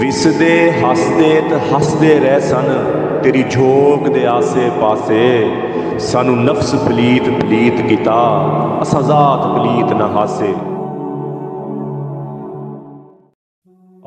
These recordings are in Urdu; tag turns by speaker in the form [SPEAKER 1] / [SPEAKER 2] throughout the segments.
[SPEAKER 1] ਵਿਸਦੇ ਹੱਸਦੇ ਤੇ ਹੱਸਦੇ ਰਹਿ ਸਨ, ਤੇਰੀ ਝੋਕ ਦੇ ਆਸੇ ਪਾਸੇ। ਸਾਨੂੰ ਨਫਸ ਪਲੀਤ ਪਲੀਤ ਕੀਤਾ, ਅਸਾਂ ਜ਼ਾਤ ਪਲੀਤ ਨਾ ਹਾਸੇ।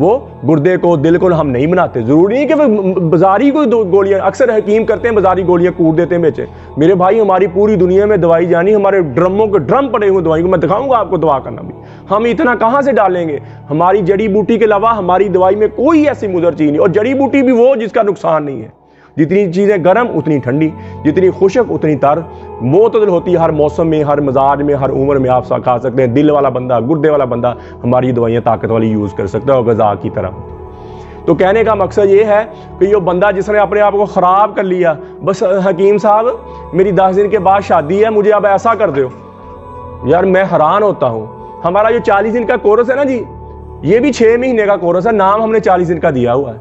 [SPEAKER 1] وہ گردے کو دل کو ہم نہیں بناتے. ضروری نہیں کہ وہ بازاری کوئی گولیاں, اکثر حکیم کرتے ہیں بازاری گولیاں کوٹ دیتے ہیں بیچے. میرے بھائی ہماری پوری دنیا میں دوائی جانی, ہمارے ڈرموں کے ڈرم پڑے ہوئے دوائی کو, میں دکھاؤں گا آپ کو دوا کرنا بھی. ہم اتنا کہاں سے ڈالیں گے؟ ہماری جڑی بوٹی کے علاوہ ہماری دوائی میں کوئی ایسی مضر چیز نہیں, اور جڑی بوٹی بھی وہ جس کا نقصان نہیں ہے. جتنی چیزیں گرم اتنی ٹھنڈی, جتنی خشک اتنی تر, معتدل ہوتی ہے ہر موسم میں, ہر مزاج میں, ہر عمر میں آپ کھا سکتے ہیں. دل والا بندہ, گردے والا بندہ ہماری دوائیاں طاقت والی یوز کر سکتا ہے اور غذا کی طرح. تو کہنے کا مقصد یہ ہے کہ یہ بندہ جس نے اپنے آپ کو خراب کر لیا, بس حکیم صاحب میری 10 دن کے بعد شادی ہے, مجھے اب ایسا کر دو. یار میں حیران ہوتا ہوں. ہمارا جو 40 دن کا کورس ہے نا جی, یہ بھی 6 مہینے کا کورس ہے. نام ہم نے 40 دن کا دیا ہوا ہے.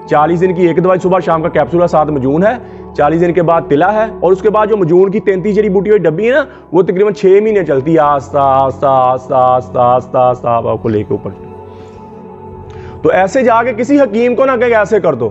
[SPEAKER 1] 40 دن کی ایک دوائی صبح شام کا کیپسول ہے, 7 مجون ہے. 40 دن کے بعد تلا ہے, اور اس کے بعد جو مجون کی 33 جڑی بوٹی ہوئی ڈبی ہے نا, وہ تقریباً 6 مہینے چلتی ہے. آہستہ آہستہ آہستہ آہستہ آہستہ آہستہ آپ کو لے کے اوپر. تو ایسے جا کے کسی حکیم کو نہ کہے کہ ایسے کر دو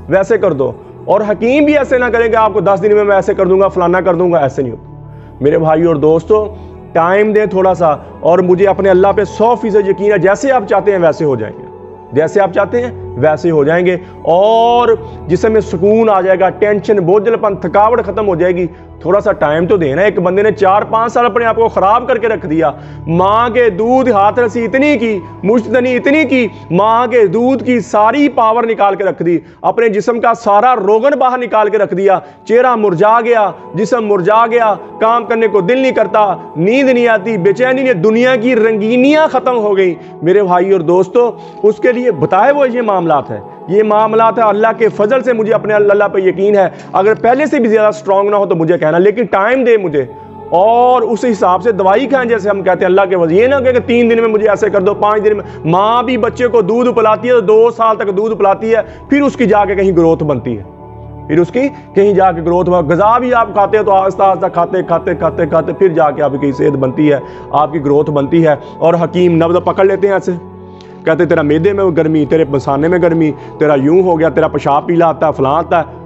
[SPEAKER 1] ویسے کر دو, اور حکیم بھی ایسے نہ کرے کہ آپ کو 10 دن میں ایسے کر دوں گا فلانا کر دوں گا. ایسے نہیں ہوتا میرے بھائی اور دوستو. ٹائم دیں تھوڑا سا, اور مجھے اپنے اللہ پہ 100% یقین ہے. جیسے آپ چاہتے ہیں ویسے ہو جائیں گے, جیسے آپ چاہتے ہیں ویسے ہو جائیں گے, اور جسم میں سکون آ جائے گا, ٹینشن, بوجھل پن, تھکاوٹ ختم ہو جائے گی. تھوڑا سا ٹائم تو دینا. ایک بندے نے 4-5 سال اپنے آپ کو خراب کر کے رکھ دیا. ماں کے دودھ ہاتھ رسی اتنی کی, مشتنی اتنی کی, ماں کے دودھ کی ساری پاور نکال کے رکھ دی, اپنے جسم کا سارا روغن باہر نکال کے رکھ دیا. چہرہ مرجھا گیا, جسم مرجھا گیا, کام کرنے کو دل نہیں کرتا, نیند نہیں آتی, بے چینی نہیں, دنیا کی رنگینیاں ختم ہو گئی. میرے بھائی اور دوستو, اس کے لیے بتائے وہ یہ معاملات ہے, یہ معاملات ہے. اللہ کے فضل سے مجھے اپنے اللہ پہ یقین ہے. اگر پہلے سے بھی زیادہ سٹرونگ نہ ہو تو مجھے کہنا, لیکن ٹائم دے مجھے, اور اس حساب سے دوائی کھائیں جیسے ہم کہتے ہیں اللہ کے وجہ. یہ نہ کہ 3 دن میں مجھے ایسے کر دو, 5 دن میں. ماں بھی بچے کو دودھ پلاتی ہے تو 2 سال تک دودھ پلاتی ہے, پھر اس کی جا کے کہیں گروتھ بنتی ہے, پھر اس کی کہیں جا کے گروتھ. غذا بھی آپ کھاتے ہیں تو آہستہ آہستہ کھاتے کھاتے کھاتے کھاتے پھر جا کے آپ کی صحت بنتی ہے, آپ کی گروتھ بنتی ہے. اور حکیم نبض پکڑ لیتے ہیں ایسے, کہتے تیرا میدے میں گرمی, تیرے پسانے میں گرمی, تیرا یوں ہو گیا, تیرا پیشاب پیلا آتا ہے, فلاں آتا ہے.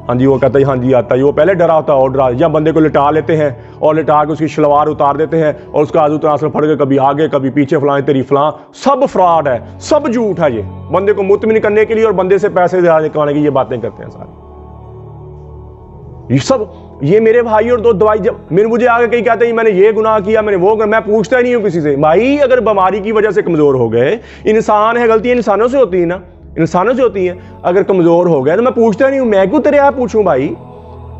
[SPEAKER 1] ہاں جی, وہ کہتا ہے ہاں جی آتا ہے. وہ پہلے ڈرا ہوتا ہے اور ڈرا, یا بندے کو لٹا لیتے ہیں اور لٹا کے اس کی شلوار اتار دیتے ہیں, اور اس کا آزو تناسل پھڑ کے کبھی آگے کبھی پیچھے, فلاں تیری فلاں. سب فراڈ ہے, سب جھوٹ ہے. یہ بندے کو مطمئن کرنے کے لیے اور بندے سے پیسے کمانے کی یہ باتیں کرتے ہیں سارے. یہ سب, یہ میرے بھائی اور دو دوائی. جب مجھے آگے کہیں کہتے ہیں میں نے یہ گناہ کیا, میں نے وہ, میں پوچھتا ہی نہیں ہوں کسی سے. بھائی اگر بیماری کی وجہ سے کمزور ہو گئے, انسان ہے, غلطیاں انسانوں سے ہوتی ہیں نا, انسانوں سے ہوتی ہیں. اگر کمزور ہو گئے تو میں پوچھتا نہیں ہوں, میں کیوں تیرے آپ پوچھوں بھائی.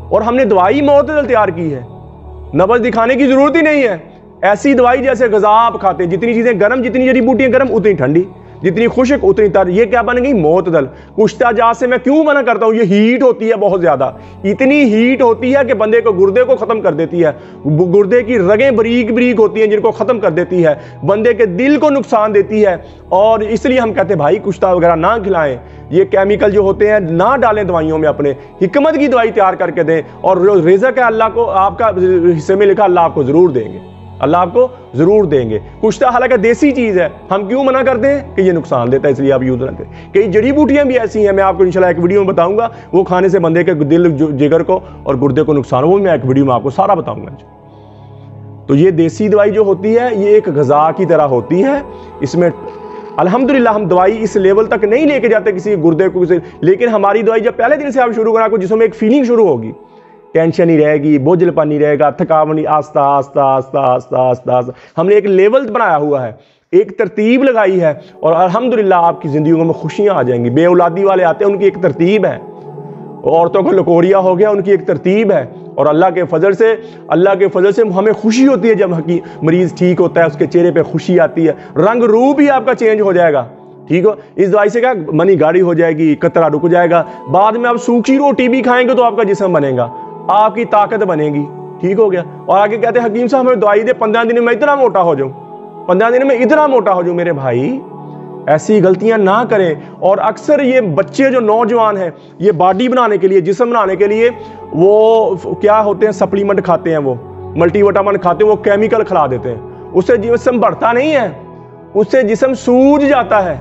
[SPEAKER 1] اور ہم نے دوائی معتدل تیار کی ہے, نبض دکھانے کی ضرورت ہی نہیں ہے. ایسی دوائی جیسے غذا آپ کھاتے ہیں, جتنی چیزیں گرم, جتنی جڑی بوٹیاں گرم اتنی ٹھنڈی, جتنی خشک اتنی تر. یہ کیا بن گئی؟ معتدل. کشتہ جات سے میں کیوں منع کرتا ہوں؟ یہ ہیٹ ہوتی ہے بہت زیادہ, اتنی ہیٹ ہوتی ہے کہ بندے کو, گردے کو ختم کر دیتی ہے. گردے کی رگیں بریک بریک ہوتی ہیں جن کو ختم کر دیتی ہے, بندے کے دل کو نقصان دیتی ہے. اور اس لیے ہم کہتے ہیں بھائی کشتہ وغیرہ نہ کھلائیں, یہ کیمیکل جو ہوتے ہیں نہ ڈالیں دوائیوں میں, اپنے حکمت کی دوائی تیار کر کے دیں. اور رزق ہے اللہ کو, آپ کا حصے میں لکھا, اللہ آپ کو ضرور دیں گے, اللہ آپ کو ضرور دیں گے. کشتہ حالانکہ دیسی چیز ہے, ہم کیوں منع کرتے ہیں کہ یہ نقصان دیتا ہے, اس لیے آپ یوز نہ کریں. کئی جڑی بوٹیاں بھی ایسی ہیں, میں آپ کو انشاءاللہ ایک ویڈیو میں بتاؤں گا, وہ کھانے سے بندے کے دل جگر کو اور گردے کو نقصان, وہ میں ایک ویڈیو میں آپ کو سارا بتاؤں گا. تو یہ دیسی دوائی جو ہوتی ہے یہ ایک غذا کی طرح ہوتی ہے. اس میں الحمدللہ ہم دوائی اس لیول تک نہیں لے کے جاتے کسی گردے کو, لیکن ہماری دوائی جب پہلے دن سے آپ شروع کرنا, جسم میں ایک فیلنگ شروع ہوگی, ٹینشن نہیں رہے گی, بوجھل پن نہیں رہے گا, تھکاوٹ نہیں, آہستہ آہستہ آہستہ آہستہ آہستہ آہستہ. ہم نے ایک لیول بنایا ہوا ہے, ایک ترتیب لگائی ہے, اور الحمدللہ آپ کی زندگیوں میں خوشیاں آ جائیں گی. بے اولادی والے آتے ہیں, ان کی ایک ترتیب ہے. عورتوں کو لکوریا ہو گیا, ان کی ایک ترتیب ہے. اور اللہ کے فضل سے ہمیں خوشی ہوتی ہے جب مریض ٹھیک ہوتا ہے, اس کے چہرے پہ خوشی آتی ہے, رنگ روپ بھی آپ کا چینج ہو جائے گا. ٹھیک ہو, اس دوائی سے کیا منی گاڑی ہو جائے گی, قطرہ رک جائے گا. بعد میں آپ سوکھی روٹی بھی کھائیں گے تو آپ کا جسم بنے گا, آپ کی طاقت بنے گی. ٹھیک ہو گیا. اور آگے کہتے ہیں حکیم صاحب ہمیں دوائی دے, 15 دن میں اتنا موٹا ہو جاؤں, 15 دن میں اتنا موٹا ہو جاؤں. میرے بھائی ایسی غلطیاں نہ کریں. اور اکثر یہ بچے جو نوجوان ہیں, یہ باڈی بنانے کے لیے, جسم بنانے کے لیے وہ کیا ہوتے ہیں, سپلیمنٹ کھاتے ہیں, وہ ملٹی وٹامن کھاتے ہیں, وہ کیمیکل کھلا دیتے ہیں. اس سے جسم بڑھتا نہیں ہے, اس سے جسم سوج جاتا ہے,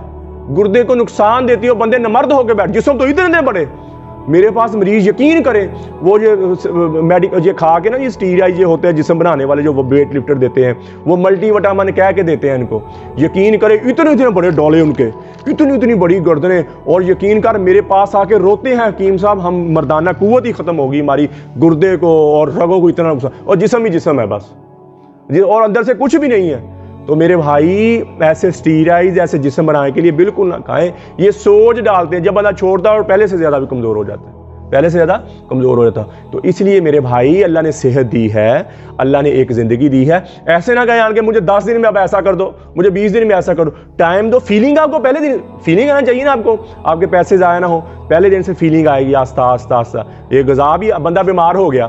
[SPEAKER 1] گردے کو نقصان دیتی ہے, بندے نمرد ہو کے بیٹھ, جسم تو اتنے بڑے, میرے پاس مریض یقین کریں وہ یہ کھا کے نا یہ اسٹیرائڈ یہ ہوتے ہیں جسم بنانے والے جو وہ ویٹ لفٹر دیتے ہیں وہ ملٹی وٹامن کہہ کے دیتے ہیں ان کو، یقین کریں اتنے بڑے ڈولے ان کے، اتنی بڑی گردنیں، اور یقین کر میرے پاس آ کے روتے ہیں حکیم صاحب ہم مردانہ قوت ہی ختم ہوگی ہماری، گردے کو اور رگوں کو اتنا نقصان، اور جسم ہی جسم ہے بس اور اندر سے کچھ بھی نہیں ہے۔ تو میرے بھائی ایسے اسٹیرائڈز ایسے جسم بنانے کے لیے بالکل نہ کھائیں، یہ سوج ڈالتے ہیں، جب بندہ چھوڑتا ہے اور پہلے سے زیادہ بھی کمزور ہو جاتا ہے، تو اس لیے میرے بھائی اللہ نے صحت دی ہے، اللہ نے ایک زندگی دی ہے، ایسے نہ کہیں کہ مجھے 10 دن میں اب ایسا کر دو، مجھے 20 دن میں ایسا کر دو، ٹائم دو، فیلنگ آپ کو پہلے دن فیلنگ آنا چاہیے نا آپ کو، آپ کے پیسے ضائع نہ ہو، پہلے دن سے فیلنگ آئے گی آہستہ آہستہ۔ ایک غذا بھی بندہ بیمار ہو گیا،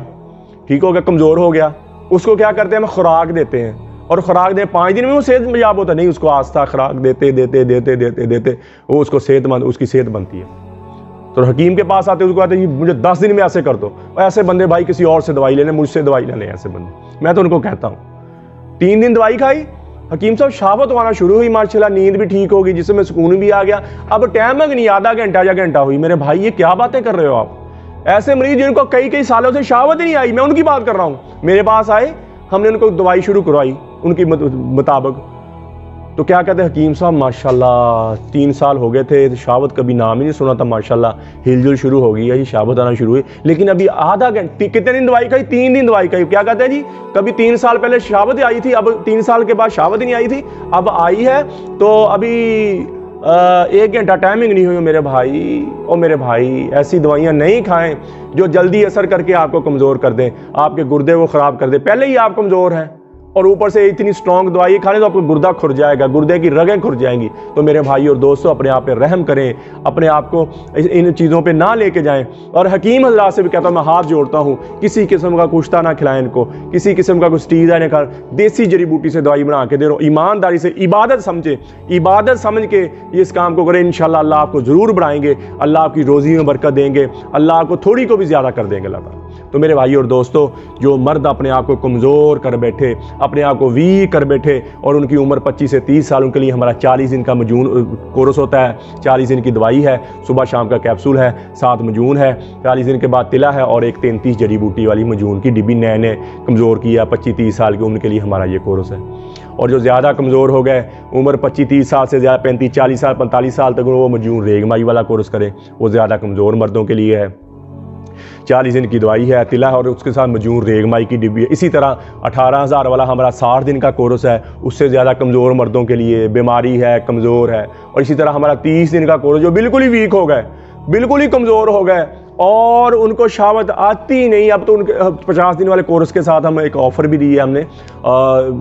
[SPEAKER 1] ٹھیک ہو گیا، کمزور ہو گیا، اس کو کیا کرتے ہیں ہم خوراک دیتے ہیں، اور خوراک دیں 5 دن میں وہ صحت یاب ہوتا نہیں، اس کو آہستہ خوراک دیتے وہ اس کو صحت مند اس کی صحت بنتی ہے۔ تو حکیم کے پاس آتے ہیں، اس کو کہتے ہیں مجھے 10 دن میں ایسے کر دو، اور ایسے بندے بھائی کسی اور سے دوائی لینے، مجھ سے دوائی نہ لیں ایسے بندے، میں تو ان کو کہتا ہوں 3 دن دوائی کھائی، حکیم صاحب شہوت آنا شروع ہوئی، ماشاءاللہ نیند بھی ٹھیک ہوگی، جسم میں سکون بھی آ گیا، اب ٹائم ہے نہیں آدھا گھنٹہ یا گھنٹہ ہوئی۔ میرے بھائی یہ کیا باتیں کر رہے ہو آپ؟ ایسے مریض جن کو کئی سالوں سے شہوت ہی نہیں آئی، میں ان کی بات کر رہا ہوں، میرے پاس آئے، ہم نے ان کو دوائی شروع کروائی ان کی مطابق، تو کیا کہتے ہیں حکیم صاحب ماشاءاللہ 3 سال ہو گئے تھے، شہوت کبھی نام ہی نہیں سنا تھا، ماشاءاللہ ہل جل شروع ہو گئی ہے، شہوت آنا شروع ہوئی، لیکن ابھی آدھا گھنٹہ کتنے دن دوائی کھائی؟ 3 دن دوائی کھائی۔ کیا کہتے ہیں جی کبھی 3 سال پہلے شہوت آئی تھی، اب 3 سال کے بعد شہوت نہیں آئی تھی، اب آئی ہے، تو ابھی 1 گھنٹہ ٹائمنگ نہیں ہوئی۔ میرے بھائی ایسی دوائیاں نہیں کھائیں جو جلدی اثر کر کے آپ کو کمزور کر دیں، آپ کے گردے کو خراب کر دیں، پہلے ہی آپ کمزور ہیں اور اوپر سے اتنی سٹرونگ دوائی کھانے تو آپ کو گردہ کھر جائے گا، گردے کی رگیں کھر جائیں گی۔ تو میرے بھائی اور دوستو اپنے آپ پہ رحم کریں، اپنے آپ کو ان چیزوں پہ نہ لے کے جائیں، اور حکیم حضرات سے بھی کہتا ہوں، میں ہاتھ جوڑتا ہوں، کسی قسم کا کشتہ نہ کھلائیں ان کو، کسی قسم کا کوئی اسٹیرائڈ نہ کھائیں، دیسی جڑی بوٹی سے دوائی بنا کے دے رہا ہوں، ایمانداری سے عبادت سمجھ کے یہ اس کام کو کریں، انشاءاللہ اللہ آپ کو ضرور بڑھائیں گے، اللہ آپ کی روزی میں برکت دیں گے، اللہ آپ کو تھوڑی کو بھی زیادہ کر دیں گے اللہ تعالیٰ۔ تو میرے بھائی اور دوستو، جو مرد اپنے آپ کو کمزور کر بیٹھے، اپنے آپ کو ویک کر بیٹھے، اور ان کی عمر 25 سے 30 سال، ان کے لیے ہمارا 40 دن کا مجون کورس ہوتا ہے، 40 دن کی دوائی ہے، صبح شام کا کیپسول ہے، 7 مجون ہے، 40 دن کے بعد تلا ہے، اور ایک 33 جڑی بوٹی والی مجون کی ڈبی نئے کمزور کیا 25-30 سال کی عمر کے لیے ہمارا یہ کورس ہے۔ اور جو زیادہ کمزور ہو گئے، عمر 25-30 سال سے زیادہ 35-40 سال 45 سال تک، وہ مجون ریگمائی والا کورس کریں، وہ زیادہ کمزور مردوں کے لیے ہے۔ 40 دن کی دوائی ہے، تلا ہے، اور اس کے ساتھ مجون ریگمائی کی ڈبی ہے۔ اسی طرح 18,000 والا ہمارا 60 دن کا کورس ہے، اس سے زیادہ کمزور مردوں کے لیے، بیماری ہے، کمزور ہے۔ اور اسی طرح ہمارا 30 دن کا کورس، جو بالکل ہی ویک ہو گئے، بالکل ہی کمزور ہو گئے، اور ان کو شہوت آتی نہیں، اب تو ان کے 50 دن والے کورس کے ساتھ ہم ایک آفر بھی دی ہے، ہم نے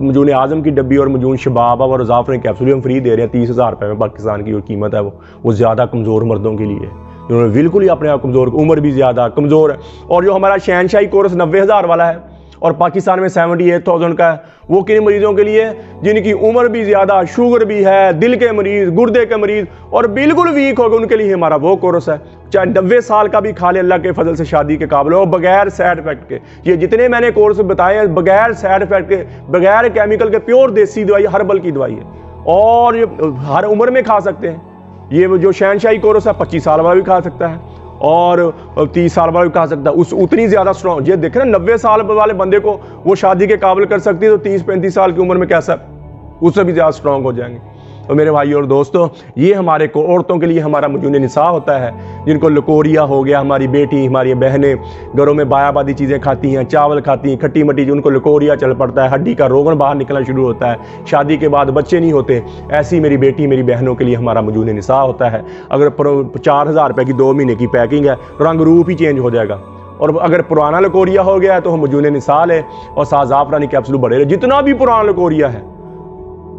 [SPEAKER 1] مجون اعظم کی ڈبی اور مجون شباب اور زعفران کیپسول ہم فری دے رہے ہیں، 30,000 روپے میں پاکستان کی جو قیمت ہے وہ زیادہ کمزور مردوں کے لیے، جنہوں نے بالکل ہی اپنے آپ کمزور، عمر بھی زیادہ کمزور ہے۔ اور جو ہمارا شہنشاہی کورس 90,000 والا ہے اور پاکستان میں 78,000 کا ہے، وہ کن مریضوں کے لیے؟ جن کی عمر بھی زیادہ، شوگر بھی ہے، دل کے مریض، گردے کے مریض، اور بالکل ویک ہو گئے، ان کے لیے ہمارا وہ کورس ہے، چاہے 90 سال کا بھی کھا لے، اللہ کے فضل سے شادی کے قابل ہو، بغیر سائڈ افیکٹ کے۔ یہ جتنے میں نے کورس بتائے ہیں بغیر سائڈ افیکٹ کے، بغیر کیمیکل کے، پیور دیسی دوائی، ہربل کی دوائی ہے، اور یہ ہر عمر میں کھا سکتے ہیں۔ یہ جو شہنشاہی کورس ہے 25 سال والا بھی کھا سکتا ہے، اور 30 سال والا بھی کھا سکتا ہے، اتنی زیادہ سٹرونگ۔ یہ دیکھیں نا 90 سال والے بندے کو وہ شادی کے قابل کر سکتی ہے، تو 30-35 سال کی عمر میں کیسا اس سے بھی زیادہ سٹرونگ ہو جائیں گے۔ تو میرے بھائی اور دوستو، یہ ہمارے عورتوں کے لیے ہمارا مجون نساء ہوتا ہے، جن کو لکوریا ہو گیا، ہماری بیٹی، ہماری بہنیں گھروں میں بایا بادی چیزیں کھاتی ہیں، چاول کھاتی ہیں، کھٹی مٹی، جن کو لکوریا چل پڑتا ہے، ہڈی کا روغن باہر نکلنا شروع ہوتا ہے، شادی کے بعد بچے نہیں ہوتے، ایسی میری بیٹی، میری بہنوں کے لیے ہمارا مجون نساء ہوتا ہے۔ اگر 4,000 روپے کی 2 مہینے کی پیکنگ ہے، رنگ روپ ہی چینج ہو جائے گا، اور اگر پرانا لکوریا ہو گیا ہے تو ہم مجون نساء ہے، اور ساتھ زعفرانی کیپسول بڑھے رہے، جتنا بھی پرانا لکوریا ہے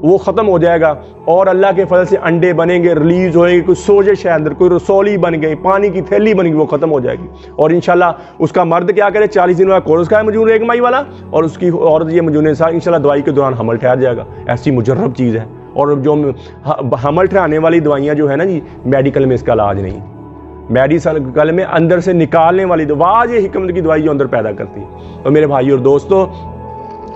[SPEAKER 1] وہ ختم ہو جائے گا، اور اللہ کے فضل سے انڈے بنیں گے، ریلیز ہوئے گی، کوئی سوزش ہے اندر، کوئی رسولی بن گئی، پانی کی تھیلی بن گئی، وہ ختم ہو جائے گی۔ اور انشاءاللہ اس کا مرد کیا کرے، 40 دن والا کورس کا ہے مجون ریگمائی والا، اور اس کی عورت یہ مجون نساء، انشاءاللہ دوائی کے دوران حمل ٹھہر جائے گا۔ ایسی مجرب چیز ہے، اور جو حمل ٹھہرانے والی دوائیاں جو ہے نا جی، میڈیکل میں اس کا علاج نہیں، میڈیکل میں اندر سے نکالنے والی دوا، یہ حکمت کی دوائی جو اندر پیدا کرتی ہے۔ تو میرے بھائی اور دوستو،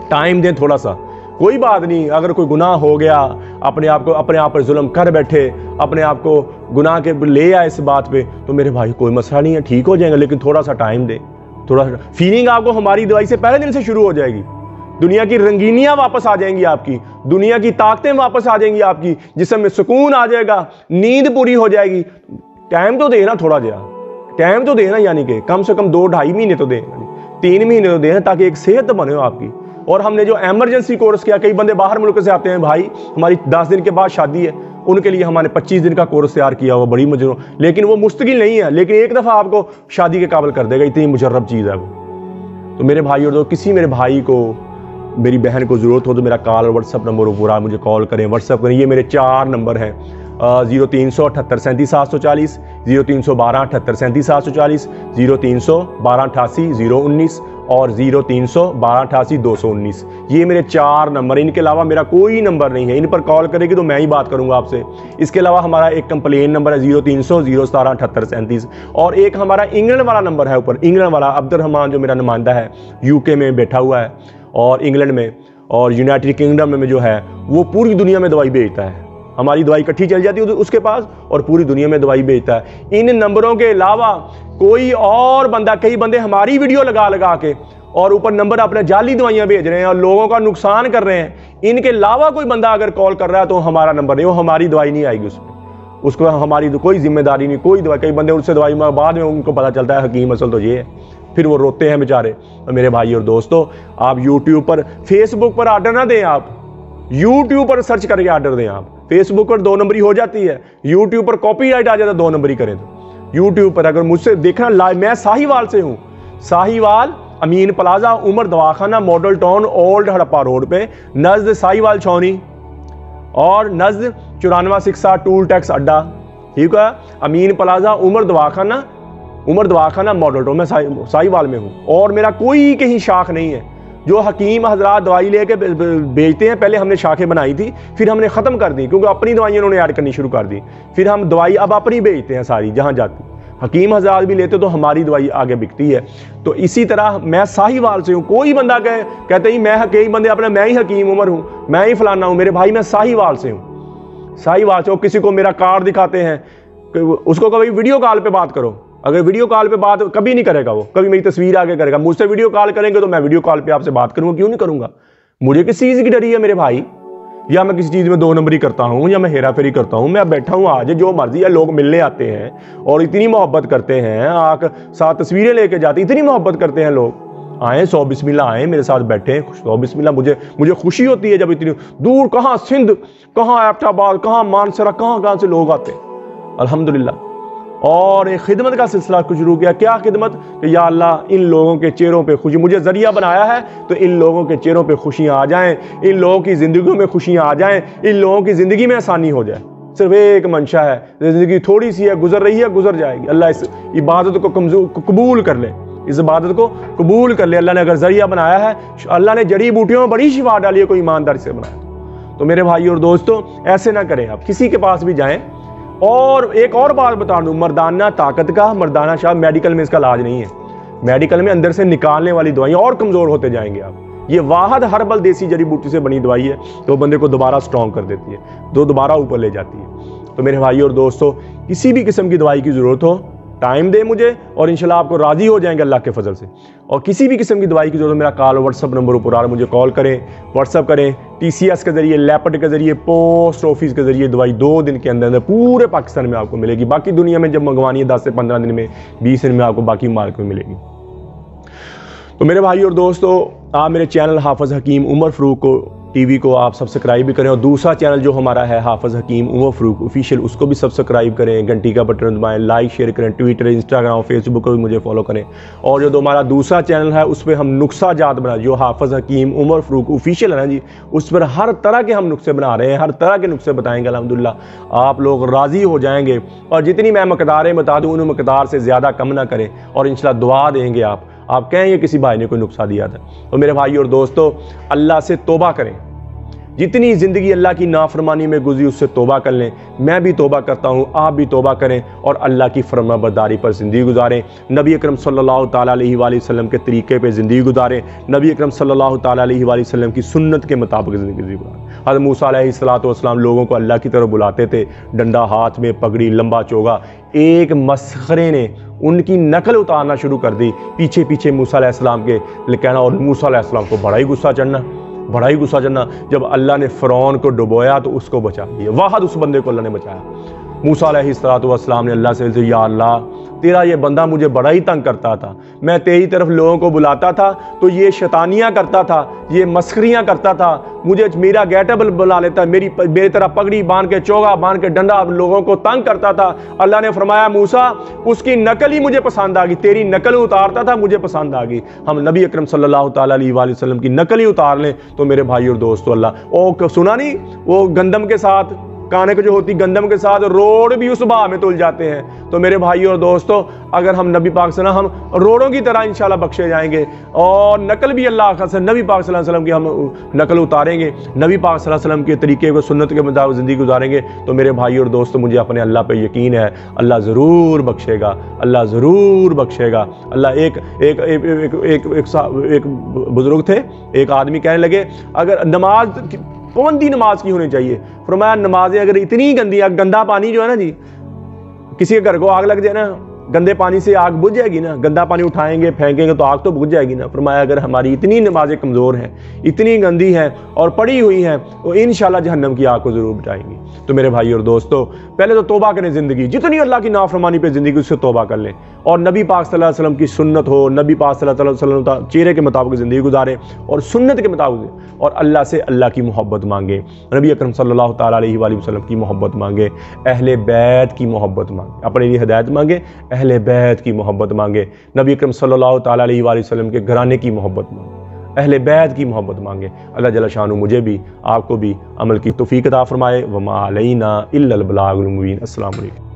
[SPEAKER 1] ٹائم دیں تھوڑا سا، کوئی بات نہیں، اگر کوئی گناہ ہو گیا، اپنے آپ پر ظلم کر بیٹھے، اپنے آپ کو گناہ کے لے آئے اس بات پہ، تو میرے بھائی کوئی مسئلہ نہیں ہے، ٹھیک ہو جائیں گے، لیکن تھوڑا سا ٹائم دے، تھوڑا سا فیلنگ آپ کو ہماری دوائی سے پہلے دن سے شروع ہو جائے گی، دنیا کی رنگینیاں واپس آ جائیں گی آپ کی، دنیا کی طاقتیں واپس آ جائیں گی آپ کی، جسم میں سکون آ جائے گا، نیند پوری ہو جائے گی۔ ٹائم تو دینا تھوڑا جہا، ٹائم تو دینا، یعنی کہ کم سے کم 2-2.5 مہینے تو دیں، 3 مہینے تو دیں، تاکہ ایک صحت بنے ہو آپ کی۔ اور ہم نے جو ایمرجنسی کورس کیا، کئی بندے باہر ملک سے آتے ہیں، بھائی ہماری 10 دن کے بعد شادی ہے، ان کے لیے ہم نے 25 دن کا کورس تیار کیا ہوا، بڑی مجرم، لیکن وہ مستقل نہیں ہے، لیکن ایک دفعہ آپ کو شادی کے قابل کر دے گا، اتنی مجرب چیز ہے وہ۔ تو میرے بھائی اور دوست، کسی میرے بھائی کو، میری بہن کو ضرورت ہو تو میرا کال اور واٹس ایپ نمبر پورا مجھے کال کریں، واٹس ایپ کریں، یہ میرے 4 نمبر ہیں، 0378377740، 0312783740، 0312880019 اور 0312880219، یہ میرے 4 نمبر، ان کے علاوہ میرا کوئی نمبر نہیں ہے، ان پر کال کرے گی تو میں ہی بات کروں گا آپ سے۔ اس کے علاوہ ہمارا ایک کمپلین نمبر ہے 0300017837، اور ایک ہمارا انگلینڈ والا نمبر ہے اوپر، انگلینڈ والا عبد الرحمان جو میرا نمائندہ ہے UK میں بیٹھا ہوا ہے، اور انگلینڈ میں اور یونائٹڈ کنگڈم میں جو ہے، وہ پوری دنیا میں دوائی بھیجتا ہے، ہماری دوائی اکٹھی چل جاتی ہے اس کے پاس، اور پوری دنیا میں دوائی بھیجتا ہے۔ ان نمبروں کے علاوہ کوئی اور بندہ، کئی بندے ہماری ویڈیو لگا کے اور اوپر نمبر اپنے جعلی دوائیاں بھیج رہے ہیں اور لوگوں کا نقصان کر رہے ہیں، ان کے علاوہ کوئی بندہ اگر کال کر رہا ہے تو ہمارا نمبر نہیں، وہ ہماری دوائی نہیں آئے گی اس پہ، اس کو ہماری کوئی ذمہ داری نہیں، کوئی دوائی۔ کئی بندے ان سے دوائی بعد میں ان کو پتہ چلتا ہے حکیم اصل تو یہ ہے، پھر وہ روتے ہیں بیچارے۔ اور میرے بھائی اور دوستو، آپ YouTube پر، فیس بک پر آرڈر نہ دیں، آپ YouTube پر سرچ کر کے آرڈر دیں۔ آپ فیس بک پر 2 نمبری ہو جاتی ہے، YouTube پر کاپی رائٹ آ جاتا ہے 2 نمبری کریں تو۔ YouTube پر اگر مجھ سے دیکھنا لائیو، میں ساہیوال سے ہوں، ساہیوال امین پلازا، عمر دواخانہ، model town, old Harappa road پہ، نزد ساہیوال چھونی اور نزد 9468 ٹول ٹیکس اڈا، ٹھیک ہے، امین پلازا، عمر دواخانہ ماڈل ٹاؤن، میں ساہیوال میں ہوں، اور میرا کوئی کہیں شاخ نہیں ہے۔ جو حکیم حضرات دوائی لے کے بیچتے ہیں، پہلے ہم نے شاخیں بنائی تھی، پھر ہم نے ختم کر دی، کیونکہ اپنی دوائیں انہوں نے ایڈ کرنی شروع کر دی، پھر ہم دوائی اب اپنی بیچتے ہیں ساری جہاں جاتی، حکیم حضرات بھی لیتے تو ہماری دوائی آگے بکتی ہے۔ تو اسی طرح میں ساہیوال سے ہوں، کوئی بندہ کہتے ہی میں، کئی بندے اپنے میں ہی حکیم عمر ہوں، میں ہی فلانا ہوں، میرے بھائی میں ساہیوال سے ہوں، ساہیوال سے ہوں۔ کسی کو میرا کارڈ دکھاتے ہیں، اس کو کبھی ویڈیو کال پہ بات کرو، اگر ویڈیو کال پہ بات کبھی نہیں کرے گا، وہ کبھی میری تصویر آگے کرے گا، مجھ سے ویڈیو کال کریں گے تو میں ویڈیو کال پہ آپ سے بات کروں گا، کیوں نہیں کروں گا؟ مجھے کس چیز کی ڈری ہے میرے بھائی؟ یا میں کسی چیز میں 2 نمبری کرتا ہوں، یا میں ہیرا پھیری کرتا ہوں؟ میں بیٹھا ہوں، آج جو مرضی ہے، لوگ ملنے آتے ہیں اور اتنی محبت کرتے ہیں، ساتھ تصویریں لے کے جاتے، اتنی محبت کرتے ہیں لوگ، آئیں 100 بسم اللہ، آئیں میرے ساتھ بیٹھیں 100 بسم اللہ۔ مجھے خوشی ہوتی ہے جب اتنی دور، کہاں سندھ، کہاں ایبٹ آباد، کہاں مانسرا، کہاں سے لوگ آتے ہیں، الحمدللہ۔ اور ایک خدمت کا سلسلہ کو شروع کیا، کیا خدمت؟ کہ یا اللہ ان لوگوں کے چہروں پہ خوشی، مجھے ذریعہ بنایا ہے تو ان لوگوں کے چہروں پہ خوشیاں آ جائیں، ان لوگوں کی زندگیوں میں خوشیاں آ جائیں، ان لوگوں کی زندگی میں آسانی ہو جائے۔ صرف ایک منشا ہے، زندگی تھوڑی سی ہے، گزر رہی ہے، گزر جائے گی، اللہ اس عبادت کو قبول کر لے، اس عبادت کو قبول کر لے۔ اللہ نے اگر ذریعہ بنایا ہے، اللہ نے جڑی بوٹیوں میں بڑی شفا ڈالی ہے، کوئی ایمانداری سے بنایا تو میرے بھائی اور دوستوں ایسے نہ کریں، آپ کسی کے پاس بھی جائیں۔ اور ایک اور بات بتا دوں، مردانہ طاقت کا، مردانہ شاہ، میڈیکل میں اس کا علاج نہیں ہے، میڈیکل میں اندر سے نکالنے والی دوائیں، اور کمزور ہوتے جائیں گے آپ۔ یہ واحد ہربل دیسی جڑی بوٹی سے بنی دوائی ہے، تو بندے کو دوبارہ سٹرونگ کر دیتی ہے، دوبارہ اوپر لے جاتی ہے۔ تو میرے بھائی اور دوستو، کسی بھی قسم کی دوائی کی ضرورت ہو، ٹائم دے مجھے، اور انشاءاللہ آپ کو راضی ہو جائیں گے اللہ کے فضل سے۔ اور کسی بھی قسم کی دوائی کی ضرورت، میرا کال واٹس ایپ نمبر اوپر آ رہا ہے، مجھے کال کریں، واٹس ایپ کریں، TCS کے ذریعے، لیپٹ کے ذریعے، پوسٹ آفس کے ذریعے دوائی 2 دن کے اندر پورے پاکستان میں آپ کو ملے گی۔ باقی دنیا میں جب منگوانی ہے 10 سے 15 دن میں، 20 دن میں آپ کو باقی مارکیٹ میں ملے گی۔ تو میرے بھائی اور دوستو، آپ میرے چینل حافظ حکیم عمر فاروق ٹی وی کو آپ سبسکرائب بھی کریں، اور دوسرا چینل جو ہمارا ہے حافظ حکیم عمر فاروق آفیشیل، اس کو بھی سبسکرائب کریں، گھنٹی کا بٹن دبائیں، لائک شیئر کریں، ٹویٹر، انسٹاگرام، فیس بک کو بھی مجھے فالو کریں۔ اور جو ہمارا دوسرا چینل ہے اس پہ ہم نسخہ جات بنا، جو حافظ حکیم عمر فاروق آفیشیل ہے نا جی، اس پر ہر طرح کے ہم نسخے بنا رہے ہیں، ہر طرح کے نسخے بتائیں گے، الحمدللہ آپ لوگ راضی ہو جائیں گے۔ اور جتنی میں مقداریں بتا دوں، ان مقدار سے زیادہ کم نہ کریں، اور انشاءاللہ دعا دیں گے آپ کہیں گے کسی بھائی نے کوئی نسخہ دیا تھا۔ تو میرے بھائی اور دوستو، اللہ سے توبہ کریں، جتنی زندگی اللہ کی نافرمانی میں گزری اس سے توبہ کر لیں. میں بھی توبہ کرتا ہوں، آپ بھی توبہ کریں اور اللہ کی فرما برداری پر زندگی گزاریں. نبی اکرم صلی اللہ تعالیٰ علیہ وآلہ وسلم کے طریقے پہ زندگی گزاریں. نبی اکرم صلی اللہ تعالیٰ علیہ وآلہ وسلم کی سنت کے مطابق زندگی گزاریں. حضرت موسیٰ علیہ السلام لوگوں کو اللہ کی طرف بلاتے تھے، ڈنڈا ہاتھ میں، پگڑی، لمبا چوگا. ایک مسخرے نے ان کی نقل اتارنا شروع کر دی پیچھے پیچھے موسیٰ علیہ السلام کے کہنا، اور موسیٰ علیہ السلام کو بڑا ہی غصہ چڑھنا. جب اللہ نے فرعون کو ڈبویا تو اس کو بچا لیا. واحد اس بندے کو اللہ نے بچایا. موسیٰ علیہ السلام نے اللہ سے کہا، یا اللہ تیرا یہ بندہ مجھے بڑا ہی تنگ کرتا تھا، میں تیری طرف لوگوں کو بلاتا تھا تو یہ شیطانیاں کرتا تھا، یہ مسخریاں کرتا تھا، مجھے میرا گیٹ اپ بلا لیتا، میری طرح پگڑی باندھ کے، چوگا باندھ کے، ڈنڈا لوگوں کو تنگ کرتا تھا. اللہ نے فرمایا موسیٰ اس کی نقل ہی مجھے پسند آ گئی، تیری نقل اتارتا تھا مجھے پسند آ گئی. ہم نبی اکرم صلی اللہ تعالیٰ علیہ وآلہ وسلم کی نقل ہی اتار لیں تو میرے بھائی اور دوستو، اللہ سنا نہیں وہ گندم کے ساتھ، کانے کو جو ہوتی گندم کے ساتھ روڑ بھی اس باہ میں تل جاتے ہیں. تو میرے بھائیو اور دوستو، اگر ہم نبی پاک صلی اللہ علیہ وسلم ہم روڑوں کی طرح انشاءاللہ بخشے جائیں گے اور نقل بھی اللہ سے نبی پاک صلی اللہ علیہ وسلم کی ہم نقل اتاریں گے، نبی پاک صلی اللہ علیہ وسلم کے طریقے کو، سنت کے مطابق زندگی گزاریں گے تو میرے بھائیو اور دوستو، مجھے اپنے اللہ پہ یقین ہے اللہ ضرور بخشے گا، اللہ ضرور بخشے گا. اللہ ایک بزرگ تھے، ایک آدمی کہنے لگے اگر نماز پابندی نماز کی ہونی چاہیے. فرمایا نمازیں اگر اتنی گندی، گندا پانی جو ہے نا جی، کسی کے گھر کو آگ لگ جائے نا، گندے پانی سے آگ بجھ جائے گی نا، گندا پانی اٹھائیں گے پھینکیں گے تو آگ تو بجھ جائے گی نا. فرمایا اگر ہماری اتنی نمازیں کمزور ہیں، اتنی گندی ہیں اور پڑی ہوئی ہیں، تو انشاءاللہ جہنم کی آگ کو ضرور بچائیں گی. تو میرے بھائی اور دوستو، پہلے تو توبہ کریں، زندگی جتنی اللہ کی نافرمانی پہ زندگی اس سے توبہ کر لیں اور نبی پاک صلی اللہ علیہ وسلم کی سنت ہو، نبی پاک صلی اللہ علیہ وسلم چہرے کے مطابق زندگی گزاریں اور سنت کے مطابق، اور اللہ سے اللہ کی محبت مانگیں، نبی اکرم صلی اللہ تعالیٰ علیہ وآلہ وسلم کی محبت مانگیں، اہل بیت کی محبت مانگیں، اپنے لیے ہدایت مانگیں، اہل بیت کی محبت مانگیں، نبی اکرم صلی اللہ تعالیٰ علیہ وآلہ وسلم کے گھرانے کی محبت مانگیں، اہل بیت کی محبت مانگیں. اللہ جل شانہ مجھے بھی آپ کو بھی عمل کی توفیق عطا فرمائے. وما علینا الا البلاغ المبین. السلام علیکم.